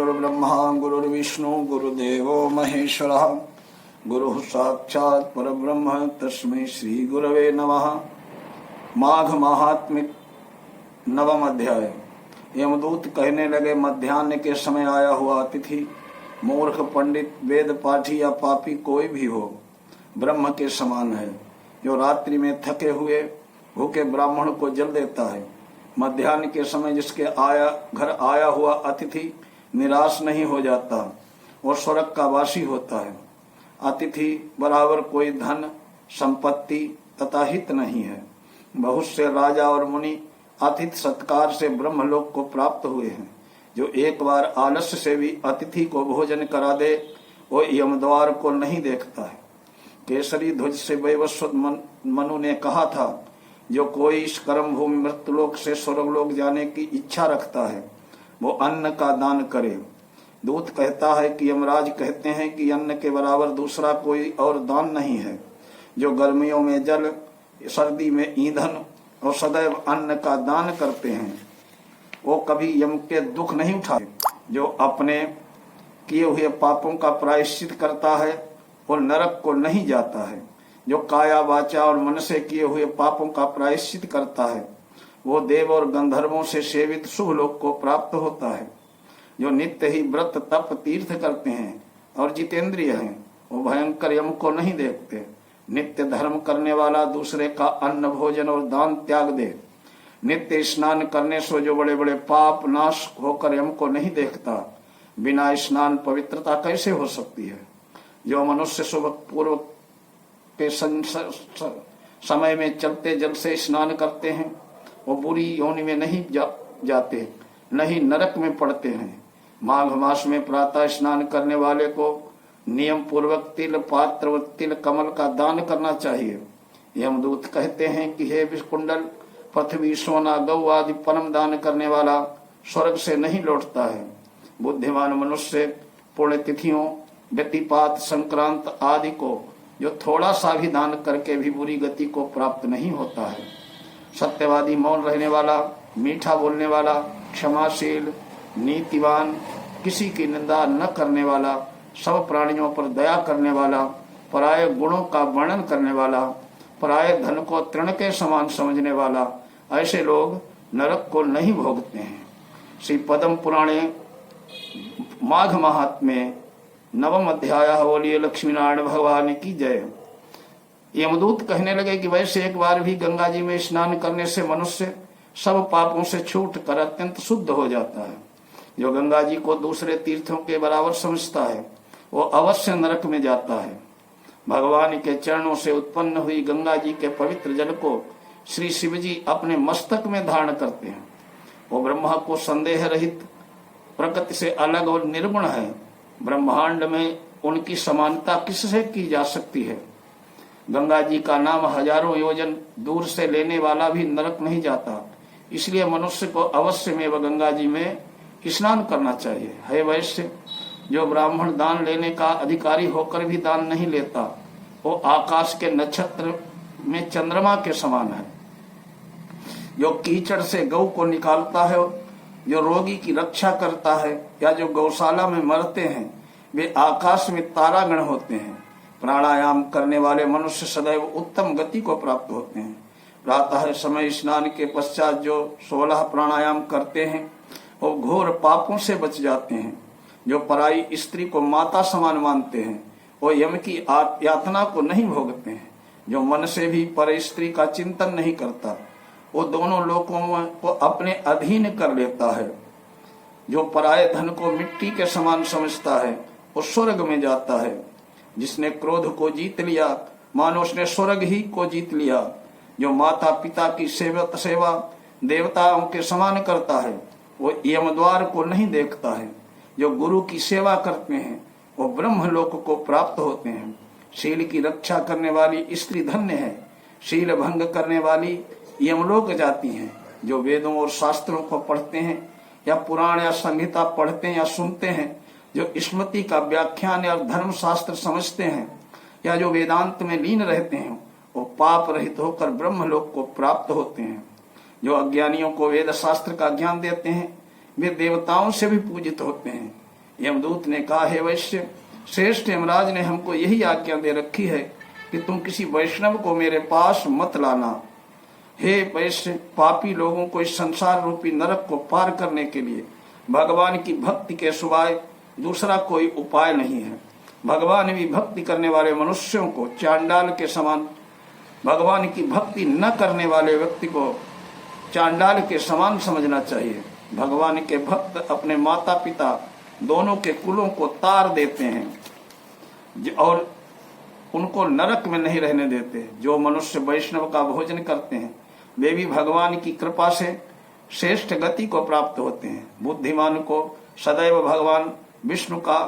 गुरुर्ब्रह्मा गुरुर्विष्णु गुरुदेवो महेश्वरः गुरुः साक्षात् परब्रह्म तस्मै श्री गुरवे नमः। माघ महात्म्य नवम अध्याय। यमदूत कहने लगे, मध्याह्न के समय आया हुआ अतिथि मूर्ख पंडित वेद पाठी या पापी कोई भी हो ब्रह्म के समान है, जो रात्रि में थके हुए भूखे ब्राह्मण को जल देता है। मध्याह्न के समय जिसके घर आया हुआ अतिथि निराश नहीं हो जाता और स्वर्ग का वासी होता है। अतिथि बराबर कोई धन संपत्ति तथा हित नहीं है। बहुत से राजा और मुनि अतिथि सत्कार से ब्रह्मलोक को प्राप्त हुए हैं। जो एक बार आलस्य से भी अतिथि को भोजन करा दे वो यमद्वार को नहीं देखता है। केसरी ध्वज से वैवस्वत मनु ने कहा था, जो कोई इस कर्म भूमि मृत्युलोक से स्वर्गलोक जाने की इच्छा रखता है वो अन्न का दान करे। दूत कहता है कि यमराज कहते हैं कि अन्न के बराबर दूसरा कोई और दान नहीं है। जो गर्मियों में जल, सर्दी में ईंधन और सदैव अन्न का दान करते हैं वो कभी यम के दुख नहीं उठाते। जो अपने किए हुए पापों का प्रायश्चित करता है वो नरक को नहीं जाता है। जो काया वाचा और मन से किए हुए पापों का प्रायश्चित करता है वो देव और गंधर्वों से सेवित शुभ लोक को प्राप्त होता है। जो नित्य ही व्रत तप तीर्थ करते हैं और जितेंद्रिय हैं वो भयंकर यम को नहीं देखते। नित्य धर्म करने वाला दूसरे का अन्न भोजन और दान त्याग दे। नित्य स्नान करने से जो बड़े बड़े पाप नाश होकर यम को नहीं देखता। बिना स्नान पवित्रता कैसे हो सकती है। जो मनुष्य सुबह पूर्व के समय में चलते जल से स्नान करते हैं वो बुरी योनि में नहीं जाते, नहीं नरक में पड़ते हैं। माघ मास में प्रातः स्नान करने वाले को नियम पूर्वक तिल पात्र व तिल कमल का दान करना चाहिए। यमदूत कहते हैं कि हे विषकुंडल, पृथ्वी सोना गौ आदि परम दान करने वाला स्वर्ग से नहीं लौटता है। बुद्धिमान मनुष्य पुण्यतिथियों व्यतिपात संक्रांत आदि को जो थोड़ा सा भी दान करके भी बुरी गति को प्राप्त नहीं होता है। सत्यवादी, मौन रहने वाला, मीठा बोलने वाला, क्षमाशील, नीतिवान, किसी की निंदा न करने वाला, सब प्राणियों पर दया करने वाला, पराये गुणों का वर्णन करने वाला, पराये धन को तृण के समान समझने वाला, ऐसे लोग नरक को नहीं भोगते हैं। श्री पद्म पुराणे माघ महात्म्य नवम अध्याय। बोलिए लक्ष्मी नारायण भगवान की जय। यमदूत कहने लगे कि वैसे एक बार भी गंगा जी में स्नान करने से मनुष्य सब पापों से छूट कर अत्यंत शुद्ध हो जाता है। जो गंगा जी को दूसरे तीर्थों के बराबर समझता है वो अवश्य नरक में जाता है। भगवान के चरणों से उत्पन्न हुई गंगा जी के पवित्र जल को श्री शिव जी अपने मस्तक में धारण करते हैं। वो ब्रह्मा को संदेह रहित, प्रकृति से अलग और निर्गुण है। ब्रह्मांड में उनकी समानता किससे की जा सकती है। गंगा जी का नाम हजारों योजन दूर से लेने वाला भी नरक नहीं जाता। इसलिए मनुष्य को अवश्य में वह गंगा जी में स्नान करना चाहिए। है वैश्य, जो ब्राह्मण दान लेने का अधिकारी होकर भी दान नहीं लेता वो आकाश के नक्षत्र में चंद्रमा के समान है। जो कीचड़ से गौ को निकालता है, जो रोगी की रक्षा करता है या जो गौशाला में मरते हैं वे आकाश में तारागण होते हैं। प्राणायाम करने वाले मनुष्य सदैव उत्तम गति को प्राप्त होते हैं। प्रातः समय स्नान के पश्चात जो 16 प्राणायाम करते हैं वो घोर पापों से बच जाते हैं। जो पराई स्त्री को माता समान मानते हैं वो यम की यातना को नहीं भोगते हैं। जो मन से भी पर स्त्री का चिंतन नहीं करता वो दोनों लोकों को अपने अधीन कर लेता है। जो पराये धन को मिट्टी के समान समझता है वो स्वर्ग में जाता है। जिसने क्रोध को जीत लिया मानो उसने स्वर्ग ही को जीत लिया। जो माता पिता की सेवा देवताओं के समान करता है वो यमद्वार को नहीं देखता है। जो गुरु की सेवा करते हैं वो ब्रह्मलोक को प्राप्त होते हैं। शील की रक्षा करने वाली स्त्री धन्य है। शील भंग करने वाली यमलोक जाती हैं। जो वेदों और शास्त्रों को पढ़ते हैं या पुराण या संहिता पढ़ते हैं या सुनते हैं, जो स्मृति का व्याख्यान या धर्म शास्त्र समझते हैं या जो वेदांत में लीन रहते हैं वो पाप रहित होकर ब्रह्मलोक को प्राप्त होते हैं। जो अज्ञानियों को वेद शास्त्र का ज्ञान देते हैं वे देवताओं से भी पूजित होते हैं। यमदूत ने कहा, हे वैश्य श्रेष्ठ यमराज ने हमको यही आज्ञा दे रखी है कि तुम किसी वैष्णव को मेरे पास मत लाना। हे वैश्य, पापी लोगों को इस संसार रूपी नरक को पार करने के लिए भगवान की भक्ति के सिवाय दूसरा कोई उपाय नहीं है। भगवान भी भक्ति करने वाले मनुष्यों को चांडाल के समान, भगवान की भक्ति न करने वाले व्यक्ति को चांडाल के समान समझना चाहिए। भगवान के भक्त अपने माता पिता दोनों के कुलों को तार देते हैं और उनको नरक में नहीं रहने देते। जो मनुष्य वैष्णव का भोजन करते हैं वे भी भगवान की कृपा से श्रेष्ठ गति को प्राप्त होते हैं। बुद्धिमान को सदैव भगवान विष्णु का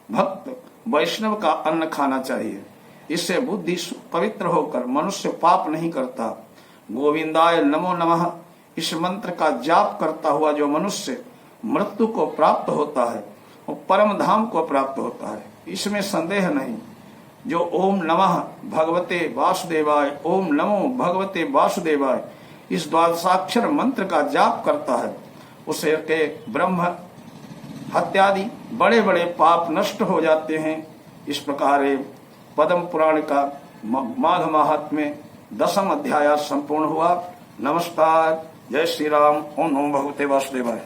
भक्त वैष्णव का अन्न खाना चाहिए। इससे बुद्धि पवित्र होकर मनुष्य पाप नहीं करता। गोविंदाय नमो नमः इस मंत्र का जाप करता हुआ जो मनुष्य मृत्यु को प्राप्त होता है वो परम धाम को प्राप्त होता है, इसमें संदेह नहीं। जो ओम नमः भगवते वासुदेवाय, ओम नमो भगवते वासुदेवाय इस द्वादशाक्षर मंत्र का जाप करता है उसे के ब्रह्म हत्यादि बड़े बड़े पाप नष्ट हो जाते हैं। इस प्रकार पद्म पुराण का माघ महात्म्य 10वां अध्याय संपूर्ण हुआ। नमस्कार, जय श्री राम। ओम नमो भगवते वासुदेवाय।